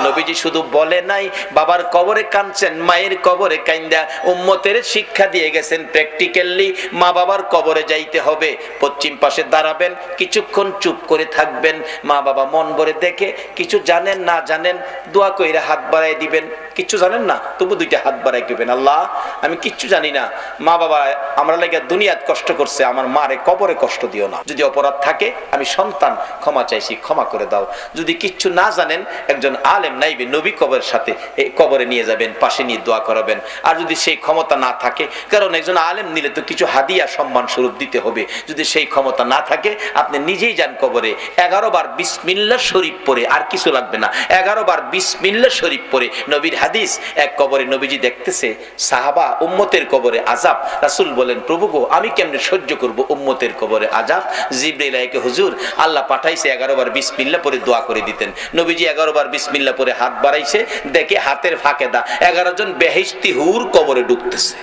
নবীজি শুধু বলে নাই বাবার কবরে কাঁদছেন, মায়ের কবরে কান্দা উম্মতের শিক্ষা দিয়ে গেছেন প্র্যাকটিক্যালি। মা বাবার কবরে যাইতে হবে, পশ্চিম পাশে দাঁড়াবেন, কিছুক্ষণ চুপ করে থাকবেন, মা বাবা মন ভরে দেখে, কিছু জানেন না জানেন দোয়া কইরা হাত বাড়াই দিবেন, কিছু জানেন না তবু দুইটা হাত বাড়াই দিবেন, আল্লাহ আমি কিচ্ছু জানি না, মা বাবা আমরা লাগে দুনিয়াত কষ্ট করছে, আমার মারে কবরে কষ্ট দিও না, যদি অপরাধ থাকে আমি সন্তান ক্ষমা চাইছি, ক্ষমা করে দাও। যদি কিচ্ছু না জানেন একজন আলেম নাইবে নবী কবরের সাথে এই কবরে নিয়ে যাবেন, পাশে নিয়ে দোয়া করাবেন। আর যদি সেই ক্ষমতা না থাকে, কারণ একজন আলেম নিলে তো কিছু হাদিয়া সম্মান স্বরূপ দিতে হবে, যদি সেই ক্ষমতা না থাকে আপনি নিজেই যান কবরে, 11 বার বিসমিল্লাহ শরীফ পড়ে, আর কিছু লাগবে না, 11 বার বিসমিল্লাহ শরীফ পড়ে। নবীর হাদিস, এক কবরে নবীজি দেখতেছে সাহাবা উম্মতের কবরে আযাব, রাসূল বলেন, প্রভু গো আমি কেমনে সহ্য করব উম্মতের কবরে আযাব। জিবরাইল আইকে, হুজুর আল্লাহ পাঠাইছে 11 বার বিসমিল্লাহ পড়ে দোয়া করে দিতেন। নবীজি 11 বার বিসমিল্লাহ পড়ে হাত বাড়াইছে, দেখে হাতের ফাঁকে 11 জন বেহেশতি হুর কবরে ঢুকতেছে।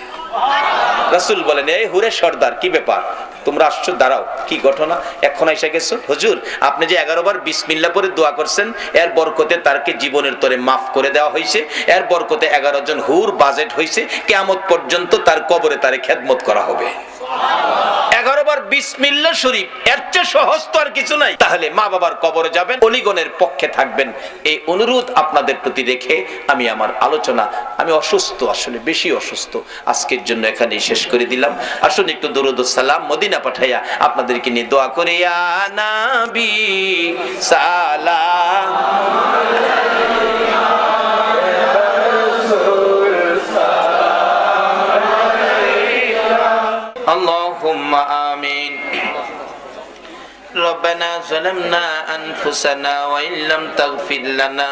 রাসূল বলেন, এই হুরে সর্দার, কি ব্যাপার, তোমরা আসছো, দাঁড়াও, কি ঘটনা, এখন এসে গেছো? হুজুর, আপনি যে 11 বার বিসমিল্লাহ পরে দোয়া করছেন, এর বরকতে তারকে জীবনের তরে মাফ করে দেওয়া হয়েছে, এর বরকতে 11 জন হুর বাজেট হয়েছে, কিয়ামত পর্যন্ত তার কবরে তারে খেদমত করা হবে। 11 বার বিসমিল্লাহ শরীফ, এর চেয়ে সহজ তো আর কিছু নাই। তাহলে মা বাবার কবরে যাবেন, অলিগণের পক্ষে থাকবেন, এই অনুরোধ আপনাদের প্রতি রেখে আমি আমার আলোচনা, আমি অসুস্থ, আসলে বেশি অসুস্থ, আজকের জন্য এখানেই শেষ করে দিলাম। আসুন একটু দরুদ ও সালাম মদিনা পাঠাইয়া আপনাদেরকে নিয়ে দোয়া করে, ইয়া নবী সালাম। اللهم آمين. ربنا ظلمنا أنفسنا وإن لم تغفر لنا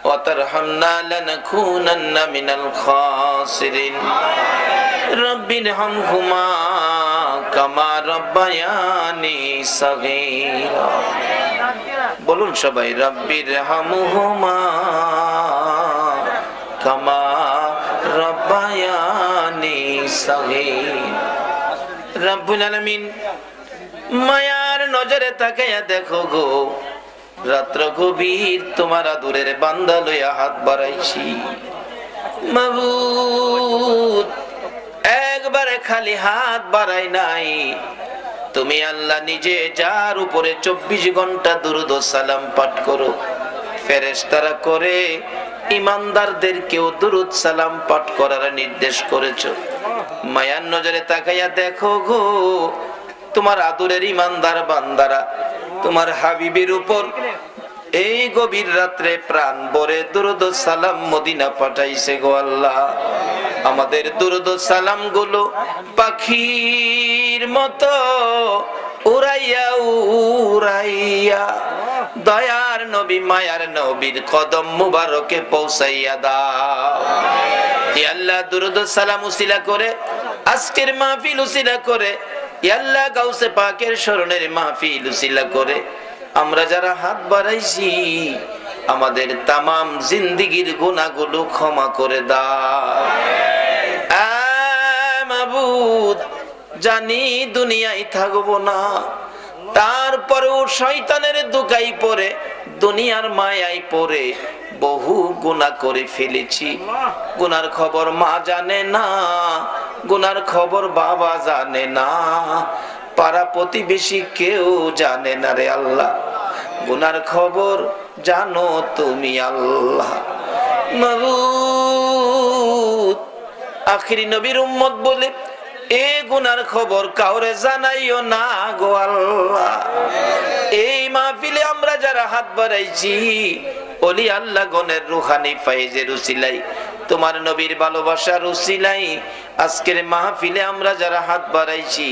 وترحمنا لنكونن من الخاسرين. رب ارحمهما كما ربياني صغيرا. বলুন সবাই, রব্বি রহমহুমা কামা রব্বায়ানি সগীরা। রব্বুল আলামিন মায়ার নজরে তাকাইয়া দেখো গো, রাত্র গভীর তোমার আদরের বান্দা লইয়া হাত বাড়াইছি মাবুদ, একবারে খালি হাত বাড়াই নাই। তুমি আল্লাহ নিজে যার উপরে 24 ঘন্টা দুরূদ ও সালাম পাঠ করো, ফেরেশতারা করে ইমানদারদেরকেও দুরূদ সালাম পাঠ করার নির্দেশ করেছো। মায়ার নজরে তাকাইয়া দেখো গো, তোমার আদরের ইমানদার বান্দারা তোমার হাবিবের উপর এই গভীর রাত্রে প্রাণ ভরে দুরূদ ও সালাম মদিনা পাঠাইছে গো আল্লাহ। আমাদের দুরূদ ও সালাম গুলো পাখির মতো উড়াইয়া উড়াইয়া দয়ার নবী মায়ার নবীর কদম মুবারকে পৌঁছাইয়া দাও। ইয়া আল্লাহ, দুরূদ ও সালাম উসিলা করে আজকের মাহফিল উসিলা করে, ইয়া আল্লাহ গাউসে পাকের শরণের মাহফিল উসিলা করে আমরা যারা হাত বাড়াইছি, আমাদের তামাম জিন্দেগীর গুনাহগুলো ক্ষমা করে দাও। মাবুদ, জানি দুনিয়ায় থাকবো না, তারপরেও শয়তানের দুকাই পড়ে, দুনিয়ার মায়ায় পড়ে বহু গুনাহ করে ফেলেছি। গুনার খবর মা জানে না, গুনার খবর বাবা জানে না, পাড়া প্রতিবেশী কেউ জানে না রে আল্লাহ। গুনার খবর জানো তুমি আল্লাহ। মাবুদ, আখিরি নবীর উম্মত বলে এ গুনার খবর কাউরে জানাইও না গো আল্লাহ। এই মাহফিলে আমরা যারা হাত বাড়াইছি, ওলি আল্লাহ গণের রুহানি ফায়েজের উসিলাই, তোমার নবীর ভালোবাসার উসিলাই, আজকের মাহফিলে আমরা যারা হাত বাড়াইছি,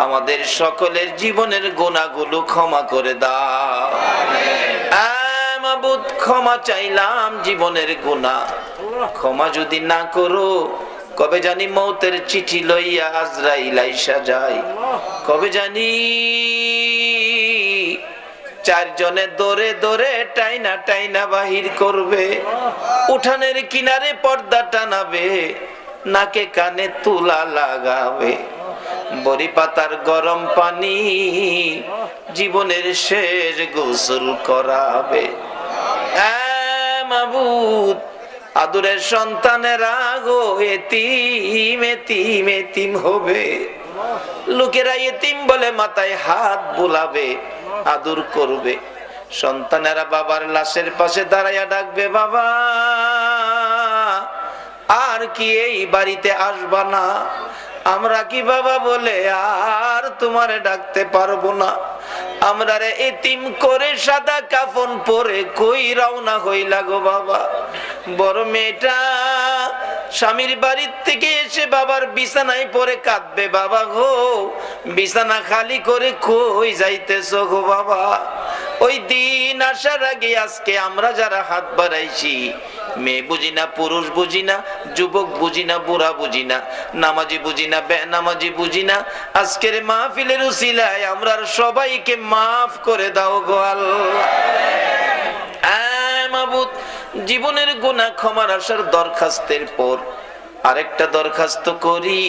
আমাদের সকলের জীবনের গুনাহগুলো ক্ষমা করে দাও। মাবুদ, ক্ষমা চাইলাম জীবনের গুনাহ, ক্ষমা যদি না করো কবে জানি মৌতের চিঠি লইয়া আজরাইল আইসা যায়, কবে জানি চারজনে দৌড়ে দৌড়ে টাইনা টাইনা বাহির করবে, উঠানের কিনারে পর্দা টানাবে, নাকে কানে তুলা লাগাবে, বড়ি পাতার গরম পানি জীবনের শেষ গোসল করাবে। মাবুদ, আদরের সন্তানেরা গো এতিম এতিম এতিম হবে, লোকেরা এতিম বলে মাথায় হাত বুলাবে, আদর করবে। সন্তানেরা বাবার লাশের পাশে দাঁড়াইয়া ডাকবে, বাবা আর কি এই বাড়িতে আসবা না? আমরা কি বাবা বলে আর তোমারে ডাকতে পারবো না? আমরা রে এতিম করে সাদা কাফন পরে কই রওনা হইলা গো বাবা। বড় মেয়েটা স্বামীর বাড়ির থেকে এসে বাবার বিছানায় পরে কাঁদবে, বাবা গো বিছানা খালি করে কই যাইতেছো গো বাবা? ওই দিন আসার আগে আজকে আমরা যারা হাত বাড়াইছি, মেয়ে বুঝি না, পুরুষ বুঝি না, যুবক বুঝি না, বুড়া বুঝি না, নামাজি বুঝি না, বেনামাজি বুঝি না, আজকের মাহফিলের উসিলায় আমরা সবাইকে মাফ করে দাও গো আল্লাহ। মাবুদ, জীবনের গুনাহ ক্ষমার আসার দরখাস্তের পর আরেকটা দরখাস্ত করি,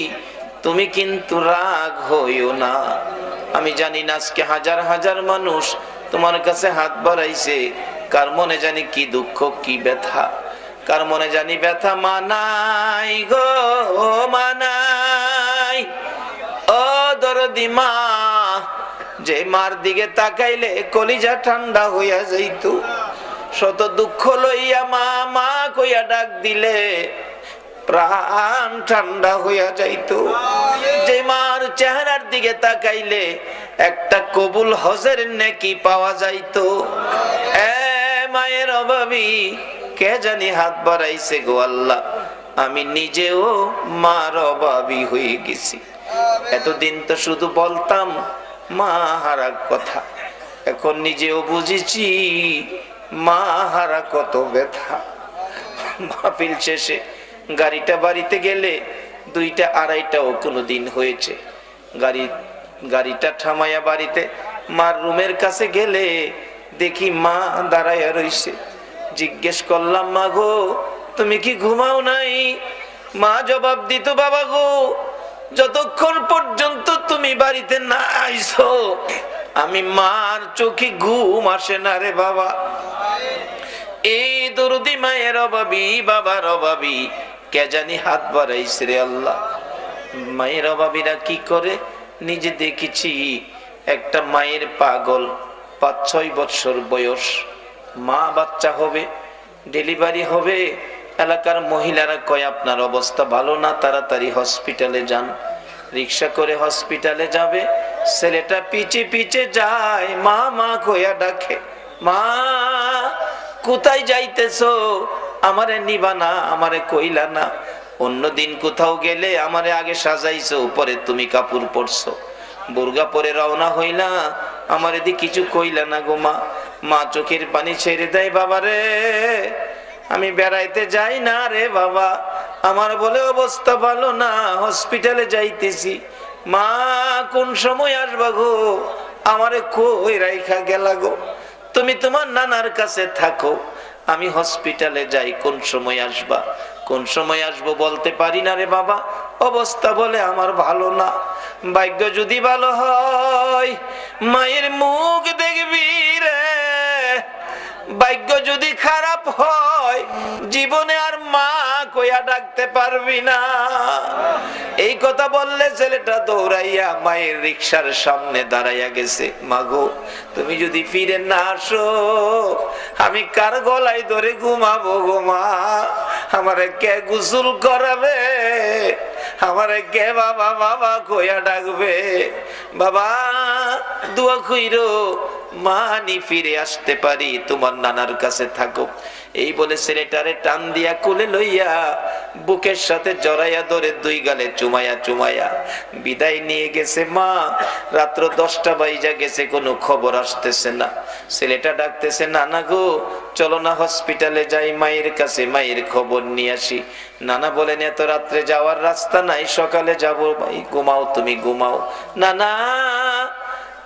তুমি কিন্তু রাগ হইও না। আমি জানি না আজকে হাজার হাজার মানুষ তোমার কাছে হাত বাড়াইছে, কার মনে জানি কি দুঃখ কি ব্যথা, কার মনে জানি ব্যথা। মানাই গো মানাই, ও দরদি মা, যে মার দিকে তাকাইলে কলিজা ঠান্ডা হইয়া যাইত। শত দুঃখ লইয়া মা মা কইয়া ডাক দিলে প্রাণ ঠান্ডা হইয়া যাইত। যে মার চেহারার দিকে তাকাইলে একটা কবুল হজের নেকি পাওয়া যাইত। এ মায়ের অভাবী কে জানি হাত বাড়াইছে গো আল্লাহ, আমি নিজেও মার অভাবী হয়ে গেছি। এতদিন তো শুধু বলতাম মা হারা কথা, এখন নিজেও বুঝেছি মা হারা কত ব্যথা। মাহফিল শেষে গাড়িটা বাড়িতে গেলে 2টা 2:30টাও কোনদিন হয়েছে। গাড়িটা থামাইয়া বাড়িতে মার রুমের কাছে গেলে দেখি মা দাঁড়াইয়া রইছে। জিজ্ঞেস করলাম, মা গো তুমি কি ঘুমাও নাই? মা জবাব দিত, বাবা গো যতক্ষণ পর্যন্ত তুমি বাড়িতে না আইছো আমি মার চোখে ঘুম আসে না রে বাবা। এই দরদি মায়ের অভাবী বাবার অভাবী কে জানি হাত বাড়াইছে রে আল্লাহ। মায়ের অভাবীরা কি করে নিজে দেখেছি। একটা মায়ের পাগল, 5-6 বছর বয়স, মা বাচ্চা হবে, ডেলিভারি হবে। এলাকার মহিলারা কয় আপনার অবস্থা ভালো না, তাড়াতাড়ি হসপিটালে যান। রিক্সা করে হসপিটালে যাবে, ছেলেটা পিছে পিছে যায়, মা মা কইয়া ডাকে, মা কোথায় যাইতেছো? আমারে নিবা না, আমারে কইলা না। অন্যদিন কোথাও গেলে আমারে আগে সাজাইছো, পরে তুমি কাপড় পরছো, বুরগা পরে রওনা হইলা, আমারে দি কিছু কইলা না গো মা। মা চোখের পানি ছেড়ে দেয়, বাবা রে আমি বেড়াইতে যাই না রে বাবা, আমার বলে অবস্থা ভালো না, হসপিটালে যাইতেছি। মা কোন সময় আসবা গো? আমারে কই রাইখা গেলা গো? তুমি তোমার নানার কাছে থাকো, আমি হসপিটালে যাই, কোন সময় আসবা? কোন সময় আসবো বলতে পারি না রে বাবা, অবস্থা বলে আমার ভালো না। ভাগ্য যদি ভালো হয় মায়ের মুখ দেখবি রে, ভাগ্য যদি খারাপ হয় জীবনে আর মা কইয়া ডাকতে পারবি না। এই কথা বললে ছেলেটা দৌড়াইয়া মায়ের রিকশার সামনে দাঁড়াইয়া গেছে। মাগো তুমি যদি ফিরে না আসো আমি কার গলায় ধরে ঘুমাবো গো মা? আমারে কে গোসল করাবে? আমারে কে বাবা বাবা কইয়া ডাকবে? বাবা দোয়া কইরো মানি ফিরে আসতে পারি, তোমার নানার কাছে থাকো। এই বলে ছেলেটারে টান দিয়া কোলে লইয়া বুকের সাথে জড়াইয়া ধরে 2 গালে চুমাইয়া চুমাইয়া বিদায় নিয়ে গেছে মা। রাত্র 10টা বাজে গেছে, কোনো খবর আসতেছে না। ছেলেটা ডাকতেছে, নানা গো চলো না হসপিটালে যাই, মায়ের কাছে মায়ের খবর নিয়ে আসি। নানা বলেন এত রাত্রে যাওয়ার রাস্তা নাই, সকালে যাবো, ঘুমাও তুমি ঘুমাও। নানা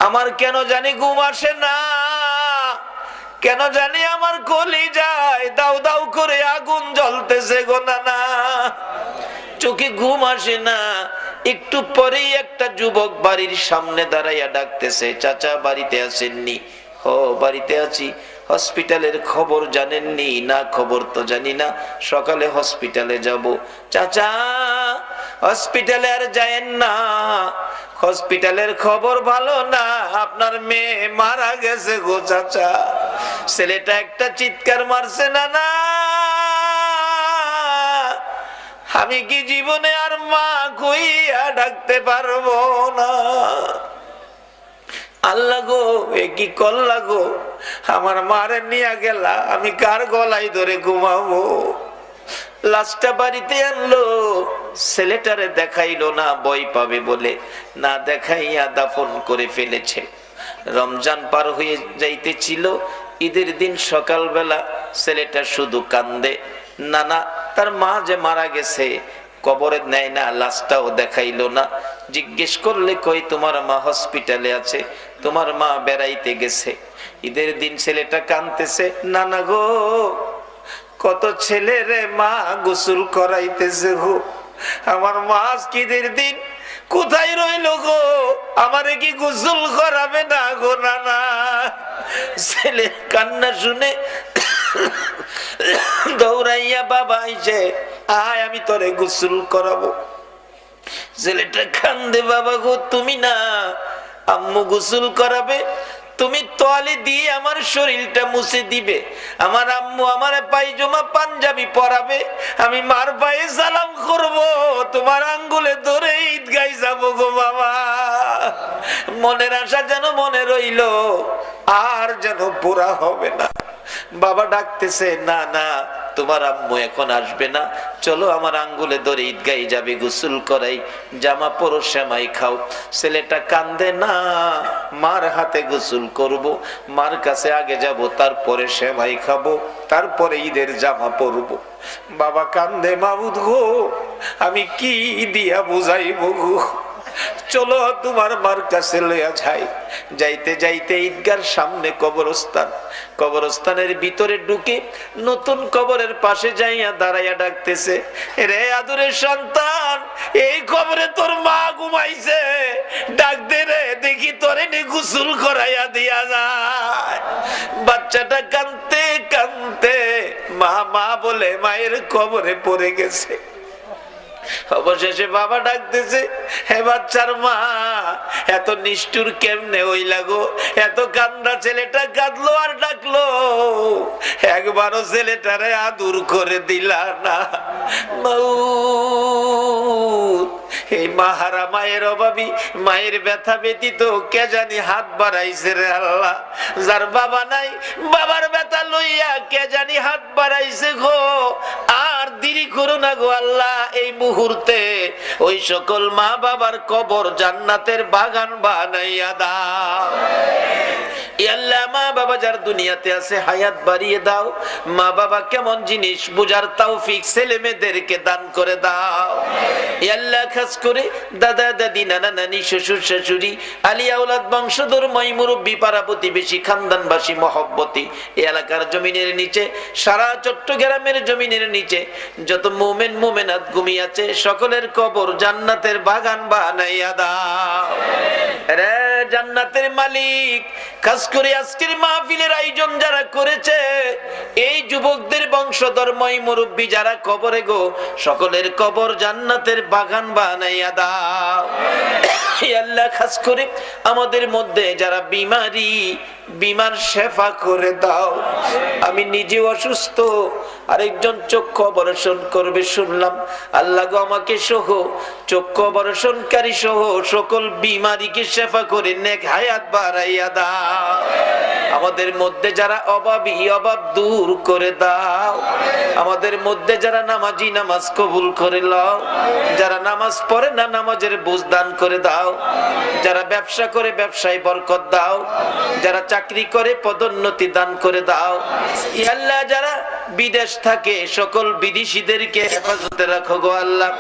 আমার কেন জানি ঘুম আসে না, কেন জানি আমার কলি যায় দাউ দাউ করে আগুন জ্বলতেছে গো নানা, চোখে ঘুম আসে না। একটু পরেই একটা যুবক বাড়ির সামনে দাঁড়াইয়া ডাকতেছে, চাচা বাড়িতে আসেননি? ও বাড়িতে আছি। হসপিটালের খবর জানেননি? না খবর তো জানি না, সকালে হসপিটালে যাব। চাচা হসপিটালে আর যায়েন না, হসপিটালের খবর ভালো না, আপনার মেয়ে মারা গেছে গো চাচা। ছেলেটা একটা চিৎকার মারছে, না না আমি কি জীবনে আর মা কইয়া ডাকতে পারবো না? আল্লাহ গো এ কি করলা গো, আমার মারে নিয়ে গেলা, আমি কার গলায় ধরে ঘুমাবো? লাশটা বাড়িতে আনলো, ছেলেটারে দেখাইলো না, ভয় পাবে বলে না দেখাইয়া দাফন করে ফেলেছে। রমজান পার হয়ে যাইতেছিল, ঈদের দিন সকালবেলা ছেলেটা শুধু কান্দে, নানা তার মা যে মারা গেছে কবরে নেয় না, লাশটাও দেখাইলো না। জিজ্ঞেস করলে কই তোমার মা হসপিটালে আছে, তোমার মা বেড়াইতে গেছে। ঈদের দিন ছেলেটা কাঁদতেছে, নানা গো কত ছেলে রে মা গোসল করাইতেছে গো, আমার মা আজকের দিন কোথায় রইল গো, আমারে কি গোসল করাবে না গো? না, ছেলে কান্না শুনে দৌড়াইয়া বাবা আইছে, আয় আমি তোরে গোসল করাবো। ছেলেটা কান্দে, বাবা গো তুমি না, আম্মু গোসল করাবে, তুমি তোয়ালে দিয়ে আমার শরীরটা মুছে দিবে, আমার আম্মু আমার পায়জামা পাঞ্জাবি পরাবে, আমি মার পায়ে সালাম করব, তোমার আঙ্গুলে ধরে ঈদগাহ যাব গো বাবা। মনের আশা যেন মনে রইল, আর যেন পুরা হবে না। বাবা ডাকতেছে, না না তোমার আম্মু এখন আসবে না, চলো আমার আঙ্গুলে ধরে ঈদগাহে যাবে, গোসল করাই, জামা পরো, সেমাই খাও। ছেলেটা কান্দে, না মার হাতে গোসল করব, মার কাছে আগে যাব, তারপরে সেমাই খাবো, তারপরে ঈদের জামা পরবো। বাবা কান্দে, মাবুদ গো আমি কি দিয়া বুঝাইব গো, চলো তোমার মার কাছে লইয়া যাই। যাইতে যাইতে ঈদগার সামনে কবরস্থান, কবরস্থানের ভিতরে ঢুকে নতুন কবরের পাশে যাইয়া দাঁড়াইয়া ডাকতেছে, রে আদরের সন্তান, এই কবরে তোর মা ঘুমাইছে, ডাক দে রে, দেখি তোরে নি গোসল করাইয়া দিয়া যায়। বাচ্চাটা কাঁদতে কাঁদতে মা মা বলে মায়ের কবরে পড়ে গেছে। অবশেষে বাবা ডাকতেছে, হে বাচ্চার মা, এত নিষ্ঠুর কেমনে হইলা গো, এত কান্দা ছেলেটা কাঁদলো আর ডাকলো, একবারও ছেলেটারে আদর করে দিলা না। এই মাহারা মায়ের অভাবী, মায়ের ব্যথা ব্যতীত কে জানি হাত বাড়াইছে রে আল্লাহ, যার বাবা নাই বাবার ব্যথা লইয়া কে জানি হাত বাড়াইছে গো। আর দেরি করো না গো আল্লাহ, এই মুহূর্তে ওই সকল মা বাবার কবর জান্নাতের বাগান বানাইয়া দাও। আল্লাহ মা বাবা যার দুনিয়াতে আছে হায়াত বাড়িয়ে দাও, মা বাবা কেমন জিনিস বুঝার তৌফিক ছেলে মেয়েদেরকে দান করে দাও। আল্লাহ খাস করে দাদা দাদি নানা নানি শ্বশুর শাশুড়ি আলিয়া আওলাদ বংশধর মাই মুরব্বী পাড়া প্রতিবেশী খানদানবাসী মহব্বতী এলাকার জমিনের নিচে, সারা চট্টগ্রামের জমিনের নিচে যত মুমিন মুমিনাত ঘুমিয়ে আছে সকলের কবর জান্নাতের বাগান বানাইয়া দাও রে জান্নাতের মালিক। খাস করে আজকের মাহফিলের আয়োজন যারা করেছে, এই যুবকদের বংশধর মাই মুরব্বী যারা কবরে গো, সকলের কবর জান্নাতের বাগান বানাইয়া দাও। আল্লাহ খাস করে আমাদের মধ্যে যারা বিমারি, বিমার শেফা করে দাও। আমি নিজে অসুস্থ, আরেকজন চক্ষু অপারেশন করবে শুনলাম, আল্লাহ গো আমাকে সহ চক্ষু অপারেশনকারী সহ সকল বিমারিকে শেফা করে নেক হায়াত বাড়াইয়া দাও। আমাদের মধ্যে যারা অভাবী, অভাব দূর করে দাও। আমাদের মধ্যে যারা নামাজি, নামাজ কবুল করে নাও। যারা নামাজ পড়ে না, নামাজের বুঝ দান করে দাও। যারা ব্যবসা করে ব্যবসায় বরকত দাও। যারা চাকরি করে পদোন্নতি দান করে দাও। ইয়া আল্লাহ যারা বিদেশ থাকে সকল বিদেশীদেরকে হেফাজতে রাখো গো আল্লাহ।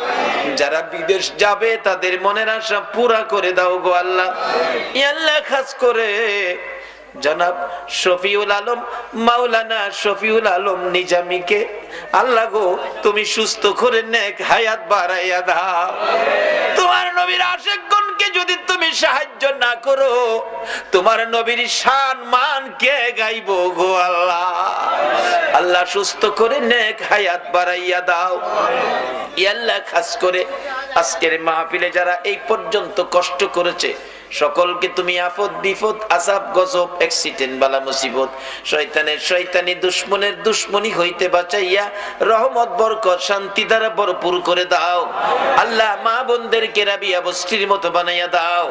যারা বিদেশ যাবে তাদের মনের আশা পুরা করে দাও গো আল্লাহ। ইয়া আল্লাহ খাস করে জনাব শফিউল আলম, মাওলানা শফিউল আলম নিজামীকে আল্লাহ গো তুমি সুস্থ করে নেক হায়াত বাড়াইয়া দাও। তোমার নবীর আশিকগণকে যদি তুমি সাহায্য না করো, তোমার নবীর শান মান কে গাইব গো আল্লাহ। আল্লাহ সুস্থ করে নেক হায়াত বাড়াইয়া দাও। ইয়া আল্লাহ খাস করে আজকের মাহফিলে যারা এই পর্যন্ত কষ্ট করেছে সকলকে তুমি আফত বিপদ আযাব গজব অ্যাক্সিডেন্ট বালা মুসিবত শয়তানের শয়তানি দুশমনের দুশমনি হইতে বাঁচাইয়া রহমত বরকত শান্তি দ্বারা ভরপুর করে দাও আল্লাহ। মা বোনদেরকে রাবিয়া বস্তির মতো বানাইয়া দাও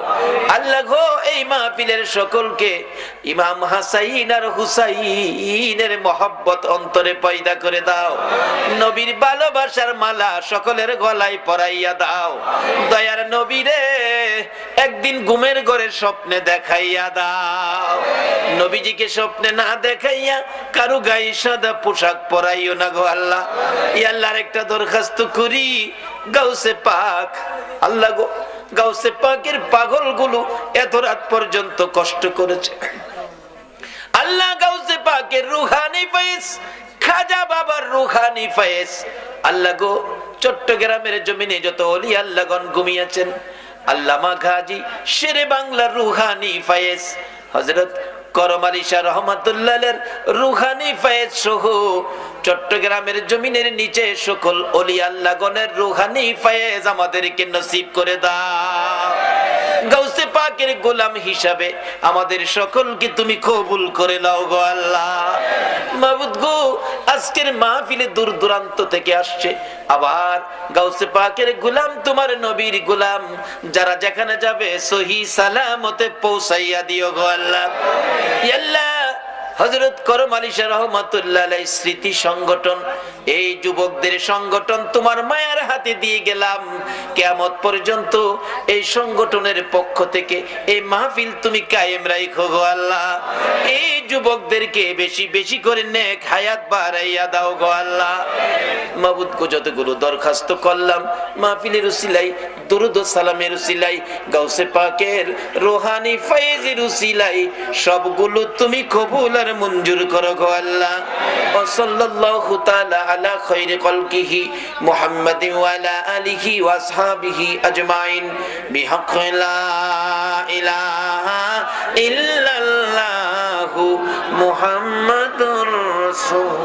আল্লাহ গো। এই মাহফিলের সকলকে ইমাম হাসাইন আর হুসাইনের মহব্বত অন্তরে পয়দা করে দাও। নবীর ভালোবাসার মালা সকলের গলায় পরাইয়া দাও দয়ার নবীরে। একদিন ঘুমের ঘরে স্বপ্নে দেখাইয়া দাও। নবীজিকে স্বপ্নে না দেখাইয়া কারো গায়ে সাদা পোশাক পরাইও না গো আল্লাহ। ইয়া আল্লাহর একটা দরখাস্ত করি, গাউসে পাক আল্লাহ গো, গাউসে পাকের পাগলগুলো এত রাত পর্যন্ত কষ্ট করেছে আল্লাহ গাউসে পাকের রুহানি ফয়েজ, খাজা বাবার রুহানি ফয়েজ। আল্লাহ গো, চট্টগ্রামের জমিনে যত ওলি আল্লাহগণ ঘুমিয়েছেন, আল্লামা গাজী শেরে বাংলার রুহানি ফয়েজ, হযরত করম আলী শাহ রহমাতুল্লাহের রুহানি ফয়েজ সহ চট্টগ্রামের জমিনের নিচে সকল ওলি আল্লাহগণের রুহানি ফয়েজ আমাদেরকে নসিব করে দাও। গাউসে পাকের গোলাম হিসাবে আমাদের সকলকে তুমি কবুল করে নাও গো আল্লাহ। মাবুদ গো, আজকের মাহফিলে দূর দূরান্ত থেকে আসছে আবার গাউসে পাকের গোলাম, তোমার নবীর গোলাম, যারা যেখানে যাবে সহি সালামতে পৌঁছাইয়া দিও গো আল্লাহ। ইয়া আল্লাহ, হযরত করম আলী শাহ রহমাতুল্লাহ আলাইহি স্মৃতি সংগঠন, এই যুবকদের সংগঠন তোমার মায়ের হাতে দিয়ে গেলাম। কিয়ামত পর্যন্ত এই সংগঠনের পক্ষ থেকে এই মাহফিল তুমি কায়েম রাখো গো আল্লাহ। এই যুবকদেরকে বেশি বেশি করে নেক হায়াত বাড়াইয়া দাও গো আল্লাহ। মাবুদ গো, যতগুলো দরখাস্ত করলাম মাহফিলের উসিলাই, দুরূদ ও সালামের উসিলাই, গাউসে পাকের রুহানি ফয়েজের উসিলাই সবগুলো তুমি কবুল আর মঞ্জুর করো গো আল্লাহ। ওয়া সাল্লাল্লাহু তাআলা আলা খায়রি খালকিহি মুহাম্মাদিন ওয়া আলা আলিহি ওয়া আসহাবিহি আজমাইন বিহাক্কি লা ইলাহা ইল্লাল্লাহু মুহাম্মাদুর রাসূল।